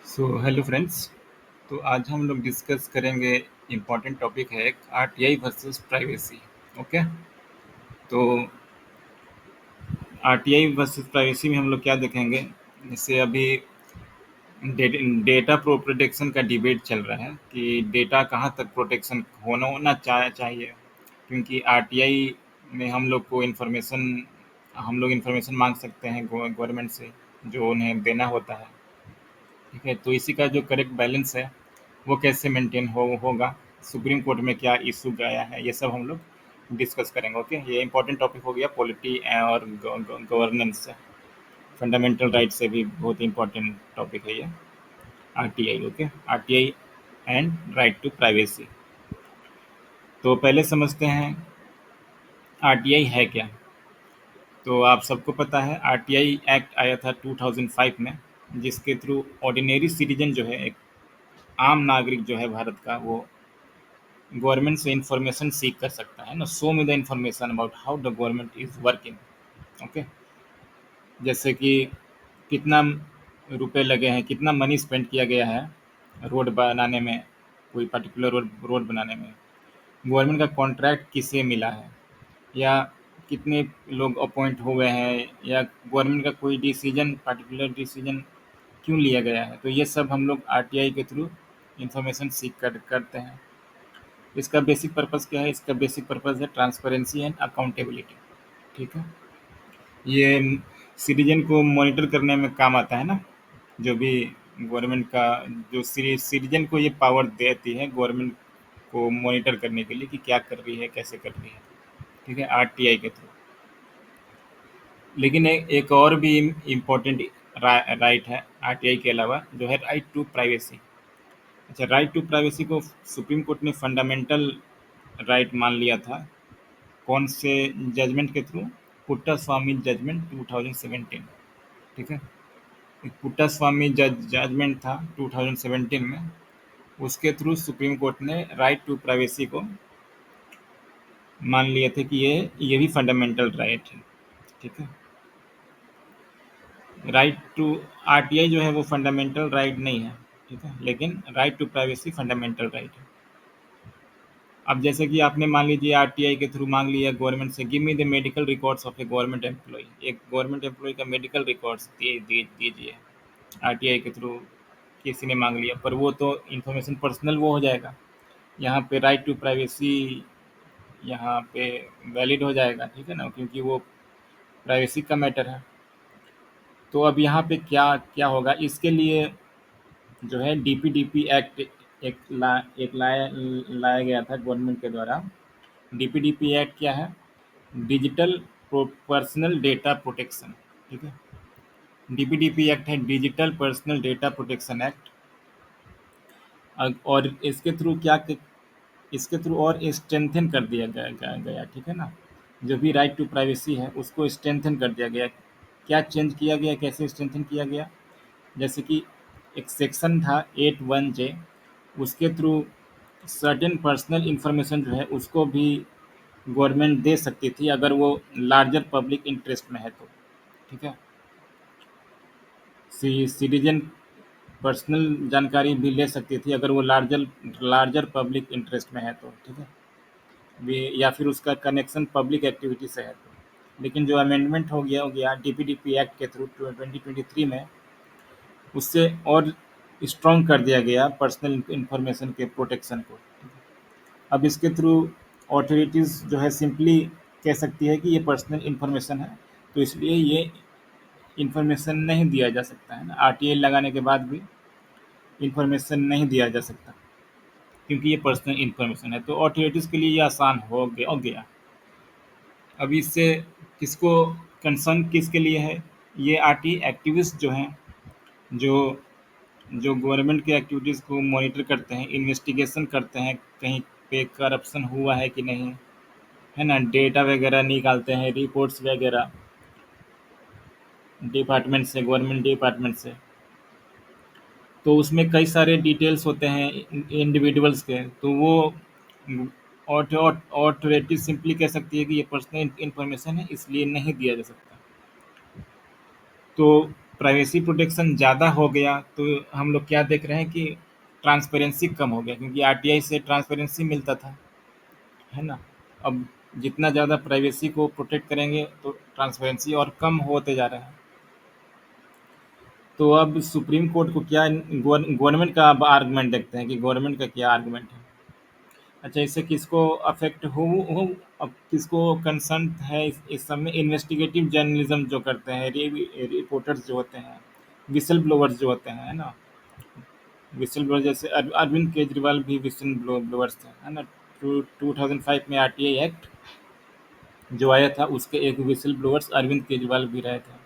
So hello friends. तो आज हम लोग डिस्कस करेंगे। इम्पॉर्टेंट टॉपिक है एक आरटीआई वर्सेस प्राइवेसी। ओके। तो आरटीआई वर्सेस प्राइवेसी में हम लोग क्या देखेंगे। जैसे अभी डेटा प्रोटेक्शन का डिबेट चल रहा है कि डेटा कहाँ तक प्रोटेक्शन होना चाहिए, क्योंकि आरटीआई में हम लोग इन्फॉर्मेशन मांग सकते हैं गवर्नमेंट से, जो उन्हें देना होता है। ठीक है, तो इसी का जो करेक्ट बैलेंस है वो कैसे मेंटेन होगा, सुप्रीम कोर्ट में क्या इशू गया है, ये सब हम लोग डिस्कस करेंगे। ओके, ये इंपॉर्टेंट टॉपिक हो गया पॉलिटी और गवर्नेंस से, फंडामेंटल राइट से भी बहुत इंपॉर्टेंट टॉपिक है ये RTI. Okay, RTI and right to privacy. तो पहले समझते हैं आरटीआई है क्या। तो आप सबको पता है आरटीआई एक्ट आया था 2005 में, जिसके थ्रू ऑर्डिनरी सिटीजन जो है, एक आम नागरिक जो है भारत का, वो गवर्नमेंट से इंफॉर्मेशन सीख कर सकता है ना। Show me the information about how the government is working. Okay, जैसे कि कितना रुपए लगे हैं, कितना मनी स्पेंड किया गया है रोड बनाने में, कोई पर्टिकुलर रोड बनाने में, गवर्नमेंट का कॉन्ट्रैक्ट किसे मिला है, या कितने लोग अपॉइंट हुए हैं, या गवर्नमेंट का कोई डिसीजन, पर्टिकुलर डिसीजन क्यों लिया गया है। तो ये सब हम लोग आरटीआई के थ्रू इंफॉर्मेशन सीख कर करते हैं। इसका बेसिक पर्पस क्या है? इसका बेसिक पर्पस है ट्रांसपेरेंसी एंड अकाउंटेबिलिटी। ठीक है, ये सिटीजन को मॉनिटर करने में काम आता है ना। जो भी गवर्नमेंट का, जो सिटीजन को ये पावर देती है गवर्नमेंट को मॉनिटर करने के लिए कि क्या कर रही है, कैसे कर रही है। ठीक है, आरटीआई के थ्रू। लेकिन एक और भी इम्पोर्टेंट राइट है आरटीआई के अलावा, जो है राइट टू प्राइवेसी। अच्छा, राइट टू प्राइवेसी को सुप्रीम कोर्ट ने फंडामेंटल राइट मान लिया था। कौन से जजमेंट के थ्रू? पुट्टा स्वामी जजमेंट 2017। ठीक है, एक पुट्टा स्वामी जजमेंट था 2017 में। उसके थ्रू सुप्रीम कोर्ट ने राइट टू प्राइवेसी को मान लिए थे कि ये भी फंडामेंटल राइट है। ठीक है, राइट टू आरटीआई जो है वो फंडामेंटल राइट नहीं है। ठीक है, लेकिन right to privacy fundamental right है। अब जैसे कि आपने मान लीजिए आरटीआई के थ्रू मांग लिया गवर्नमेंट से, give me the medical records of a government employee. एक गवर्नमेंट एम्प्लॉय का मेडिकल रिकॉर्ड्स दीजिए। आरटीआई के थ्रू किसी ने मांग लिया, पर वो तो इंफॉर्मेशन पर्सनल वो हो जाएगा। यहाँ पे राइट टू प्राइवेसी यहाँ पे वैलिड हो जाएगा। ठीक है ना, क्योंकि वो प्राइवेसी का मैटर है। तो अब यहाँ पे क्या क्या होगा इसके लिए, जो है डीपीडीपी एक्ट एक लाया गया था गवर्नमेंट के द्वारा। डीपीडीपी एक्ट क्या है? Digital personal data protection. ठीक है, डीपीडीपी एक्ट है digital personal data protection act. और इसके थ्रू इसके थ्रू और स्ट्रेंथन कर दिया गया। ठीक है ना, जो भी राइट टू प्राइवेसी है उसको स्ट्रेंथन कर दिया गया। क्या चेंज किया गया, कैसे स्ट्रेंथन किया गया? जैसे कि एक सेक्शन था 81J, उसके थ्रू सर्टेन पर्सनल इंफॉर्मेशन जो है उसको भी गवर्नमेंट दे सकती थी अगर वो लार्जर पब्लिक इंटरेस्ट में है तो। ठीक है, सिटीजन पर्सनल जानकारी भी ले सकती थी अगर वो लार्जर पब्लिक इंटरेस्ट में है तो। ठीक है, या फिर उसका कनेक्शन पब्लिक एक्टिविटी से है तो। लेकिन जो अमेंडमेंट हो गया डीपीडीपी एक्ट के थ्रू 2023 में, उससे और स्ट्रॉन्ग कर दिया गया पर्सनल इंफॉर्मेशन के प्रोटेक्शन को। अब इसके थ्रू ऑथोरिटीज़ जो है सिंपली कह सकती है कि ये पर्सनल इंफॉर्मेशन है, तो इसलिए ये इंफॉर्मेशन नहीं दिया जा सकता है ना। आरटीआई लगाने के बाद भी इंफॉर्मेशन नहीं दिया जा सकता, क्योंकि ये पर्सनल इंफॉर्मेशन है। तो ऑथोरिटीज़ के लिए ये आसान हो गया। अब इससे किसको कंसर्न किसके लिए है? ये आरटी एक्टिविस्ट जो हैं, जो जो गवर्नमेंट की एक्टिविटीज़ को मॉनिटर करते हैं, इन्वेस्टिगेशन करते हैं, कहीं पे करप्शन हुआ है कि नहीं, है ना, डेटा वगैरह निकालते हैं, रिपोर्ट्स वगैरह डिपार्टमेंट से, गवर्नमेंट डिपार्टमेंट से। तो उसमें कई सारे डिटेल्स होते हैं इंडिविजुअल्स के, तो वो ऑथोरिटी सिंपली कह सकती है कि ये पर्सनल इंफॉर्मेशन है, इसलिए नहीं दिया जा सकता। तो प्राइवेसी प्रोटेक्शन ज़्यादा हो गया तो हम लोग क्या देख रहे हैं कि ट्रांसपेरेंसी कम हो गया, क्योंकि आरटीआई से ट्रांसपेरेंसी मिलता था, है ना। अब जितना ज़्यादा प्राइवेसी को प्रोटेक्ट करेंगे तो ट्रांसपेरेंसी और कम होते जा रहा है। तो अब सुप्रीम कोर्ट को क्या, गवर्नमेंट का अब आर्गुमेंट देखते हैं कि गवर्नमेंट का क्या आर्गुमेंट है। अच्छा, इससे किसको अफेक्ट हो, अब किसको कंसर्न है इस सब में? इन्वेस्टिगेटिव जर्नलिज्म जो करते हैं, रिपोर्टर्स जो होते हैं, विसल ब्लोअर्स जो होते हैं, है ना। विसल ब्लोअर जैसे अरविंद केजरीवाल भी विसल ब्लोअर्स थे, है ना। 2005 में आरटीआई एक्ट जो आया था उसके एक विसल ब्लोअर्स अरविंद केजरीवाल भी रहे थे।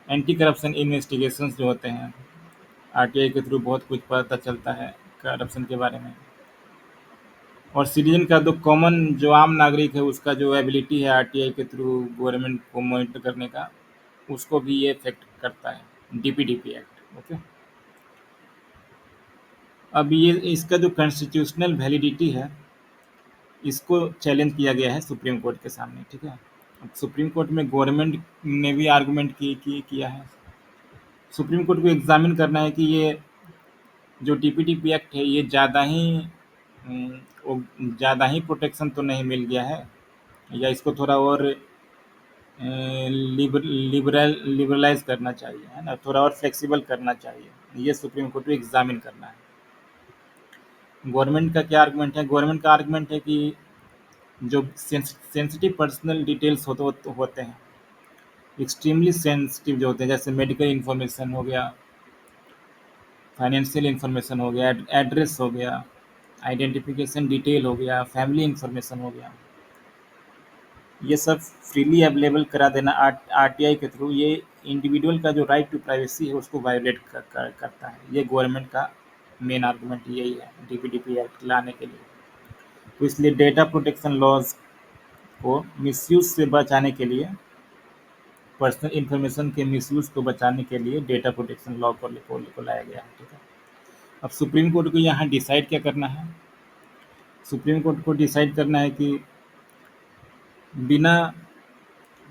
एंटी करप्शन इन्वेस्टिगेशंस जो होते हैं, आरटीआई के थ्रू बहुत कुछ पता चलता है करप्शन के बारे में। और सिटीजन का जो कॉमन जो आम नागरिक है उसका जो एबिलिटी है आरटीआई के थ्रू गवर्नमेंट को मॉनिटर करने का, उसको भी ये इफेक्ट करता है डीपीडीपी एक्ट। ओके। अब ये इसका जो कॉन्स्टिट्यूशनल वैलिडिटी है, इसको चैलेंज किया गया है सुप्रीम कोर्ट के सामने, ठीक है। अब सुप्रीम कोर्ट में गवर्नमेंट ने भी आर्गूमेंट किया है। सुप्रीम कोर्ट को एग्जामिन करना है कि ये जो डीपीडीपी एक्ट है ये ज़्यादा ही प्रोटेक्शन तो नहीं मिल गया है, या इसको थोड़ा और लिबरलाइज करना चाहिए, है ना, थोड़ा और फ्लेक्सिबल करना चाहिए। ये सुप्रीम कोर्ट को एग्जामिन करना है। गवर्नमेंट का क्या आर्गुमेंट है? गवर्नमेंट का आर्गुमेंट है कि जो सेंसिटिव पर्सनल डिटेल्स होते हैं, एक्सट्रीमली सेंसिटिव जो होते हैं, जैसे मेडिकल इन्फॉर्मेशन हो गया, फाइनेंशियल इन्फॉर्मेशन हो गया, एड्रेस हो गया, आइडेंटिफिकेशन डिटेल हो गया, फैमिली इन्फॉर्मेशन हो गया, ये सब फ्रीली अवेलेबल करा देना आरटीआई के थ्रू, ये इंडिविजुअल का जो राइट टू प्राइवेसी है उसको वायोलेट करता है। ये गवर्नमेंट का मेन आर्गुमेंट यही है डीपीडीपी एक्ट लाने के लिए। तो इसलिए डेटा प्रोटेक्शन लॉज को मिसयूज से बचाने के लिए, पर्सनल इन्फॉर्मेशन के मिसयूज को बचाने के लिए डेटा प्रोटेक्शन लॉ को लाया गया है, ठीक है। अब सुप्रीम कोर्ट को यहाँ डिसाइड क्या करना है? सुप्रीम कोर्ट को डिसाइड करना है कि बिना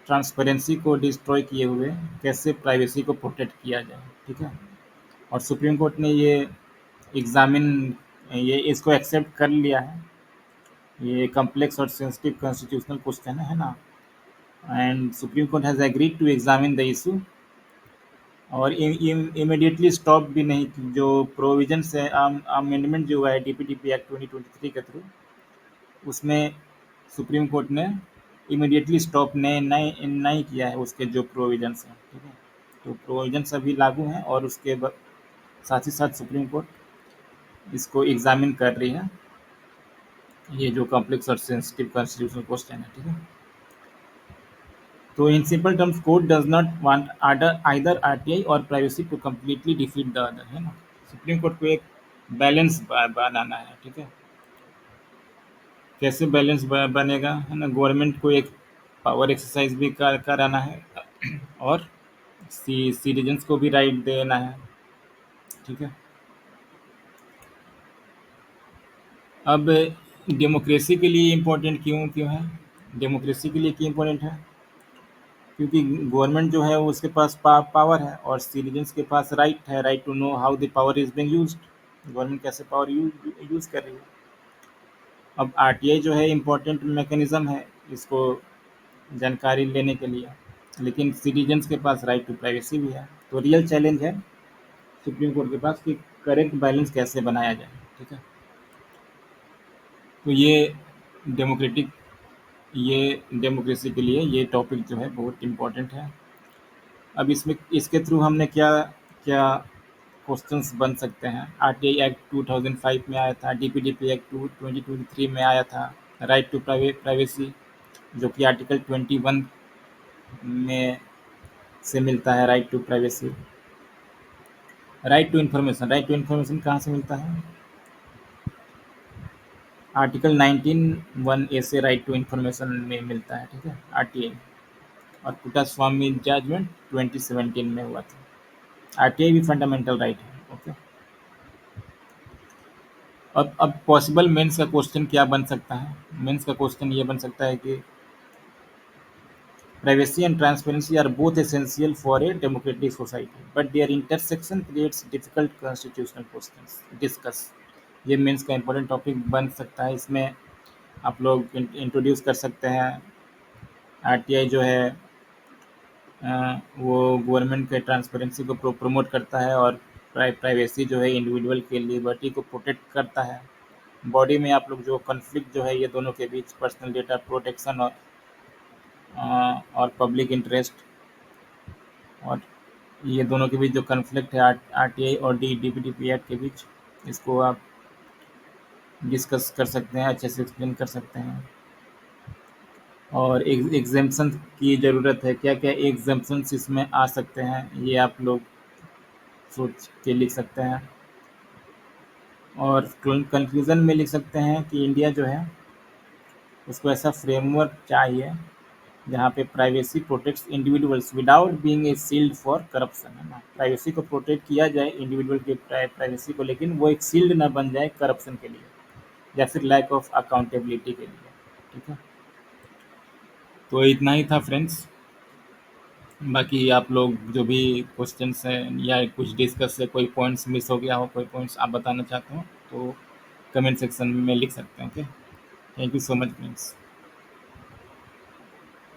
ट्रांसपेरेंसी को डिस्ट्रॉय किए हुए कैसे प्राइवेसी को प्रोटेक्ट किया जाए, ठीक है। और सुप्रीम कोर्ट ने एग्जामिन ये इसको एक्सेप्ट कर लिया है। ये कॉम्प्लेक्स और सेंसिटिव कॉन्स्टिट्यूशनल क्वेश्चन है ना, and supreme court has agreed to examine the issue, और इमीडिएटली स्टॉप भी नहीं। जो प्रोविजंस है, अमेंडमेंट जो हुआ है डीपीडीपी एक्ट 2023 के थ्रू, उसमें सुप्रीम कोर्ट ने इमीडिएटली स्टॉप नहीं किया है उसके जो प्रोविजंस हैं, ठीक है। तो प्रोविजंस अभी लागू हैं, और उसके साथ ही साथ सुप्रीम कोर्ट इसको एग्जामिन कर रही है, ये जो कॉम्प्लेक्स और सेंसिटिव कॉन्स्टिट्यूशनल क्वेश्चन है, ठीक है। तो in simple terms court does not want either RTI और privacy to completely defeat the other, है ना। सुप्रीम कोर्ट को एक बैलेंस बनाना है, ठीक है। कैसे बैलेंस बनेगा, है ना। गवर्नमेंट को एक पावर एक्सरसाइज भी कराना है, और सिटीजन्स को भी राइट देना है, ठीक है। अब डेमोक्रेसी के लिए इम्पोर्टेंट क्यों क्यों है? डेमोक्रेसी के लिए क्यों इम्पोर्टेंट है? क्योंकि गवर्नमेंट जो है उसके पास पावर है, और सिटीजन्स के पास right to know how the power is being used, government कैसे पावर यूज कर रही है। अब आरटीआई जो है इम्पोर्टेंट मैकेनिज्म है इसको जानकारी लेने के लिए, लेकिन सिटीजन्स के पास राइट टू प्राइवेसी भी है। तो रियल चैलेंज है सुप्रीम कोर्ट के पास कि करेक्ट बैलेंस कैसे बनाया जाए, ठीक है। तो डेमोक्रेटिक ये डेमोक्रेसी के लिए ये टॉपिक जो है बहुत इम्पोर्टेंट है। अब इसके थ्रू हमने क्या क्या क्वेश्चंस बन सकते हैं? आरटीआई एक्ट 2005 में आया था, डीपीडीपी एक्ट 2023 में आया था, राइट टू प्राइवेसी जो कि आर्टिकल 21 में से मिलता है, right to privacy. Right to information कहाँ से मिलता है? आर्टिकल 19(1)(a) से राइट टू इन्फॉर्मेशन में मिलता है, ठीक है, आरटीआई। और पुट्टास्वामी जजमेंट 2017 में हुआ था। आरटीआई भी फंडामेंटल राइट है, ओके। अब पॉसिबल मेंस का क्वेश्चन क्या बन सकता है? मेंस का क्वेश्चन ये बन सकता है कि Privacy and transparency are both essential for a democratic society, but their intersection creates difficult constitutional questions. Discuss. ये मेंस का इम्पोर्टेंट टॉपिक बन सकता है, इसमें आप लोग इंट्रोड्यूस कर सकते हैं। आरटीआई जो है वो गवर्नमेंट के ट्रांसपेरेंसी को प्रमोट करता है, और प्राइवेसी जो है इंडिविजुअल के लिबर्टी को प्रोटेक्ट करता है। बॉडी में आप लोग जो कॉन्फ्लिक्ट जो है ये दोनों के बीच पर्सनल डेटा प्रोटेक्शन और पब्लिक इंटरेस्ट, और ये दोनों के बीच जो कॉन्फ्लिक्ट है आरटीआई और डीपीडीपी एक्ट के बीच, इसको आप डिस्कस कर सकते हैं, अच्छे से एक्सप्लेन कर सकते हैं। और एग्जेम्पशन की ज़रूरत है, क्या क्या एग्जेम्पशंस इसमें आ सकते हैं, ये आप लोग सोच के लिख सकते हैं। और कंक्लूज़न में लिख सकते हैं कि इंडिया जो है उसको ऐसा फ्रेमवर्क चाहिए जहाँ पे privacy protects individuals without being a shield for corruption, है ना। प्राइवेसी को प्रोटेक्ट किया जाए इंडिविजुअल के प्राइवेसी को, लेकिन वो एक शील्ड ना बन जाए करप्शन के लिए या फिर लैक ऑफ अकाउंटेबिलिटी के लिए। ठीक है, तो इतना ही था फ्रेंड्स। बाकी आप लोग जो भी क्वेश्चंस हैं या कुछ डिस्कस से कोई पॉइंट्स मिस हो गया हो, कोई पॉइंट्स आप बताना चाहते हो, तो कमेंट सेक्शन में लिख सकते हैं। Okay, thank you so much friends.